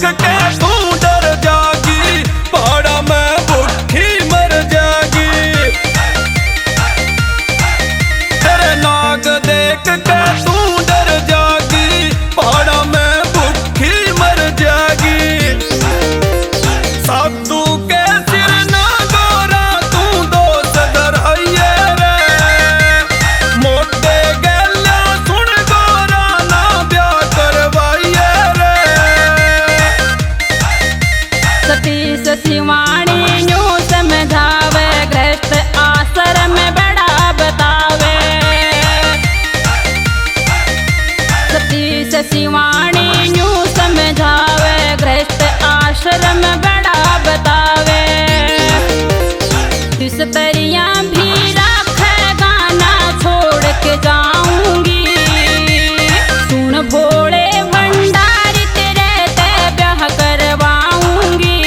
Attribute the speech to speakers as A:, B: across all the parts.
A: देख के तू डर जागी, पहाड़ा में भूखी मर जागी। तेरे नाग देख के तू डर जागी, पहाड़ा में भूखी मर जागी। साधु के सिर ना गोरा तू दोष धराइए रे, मोटे गैला सुन गोरा ना ब्याह करवाइए रे।
B: सतीश शिवानी न्यू समझावे, गृहस्थ आश्रम में बड़ा बतावे। सतीश शिवानी न्यू समझावे, गृहस्थ आश्रम में बड़ा बतावे। इस तरिया भी राखे गाना छोड़ के जाऊंगी, सुन भोले भंडारी तेरे ते ब्याह करवाऊंगी।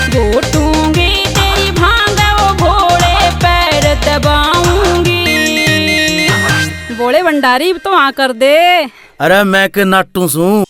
B: घोटूंगी तेरी भांग वो भोले पैर दबाऊंगी। भोले भंडारी तो हाँ कर दे।
C: अरे मैं के नाटू सू।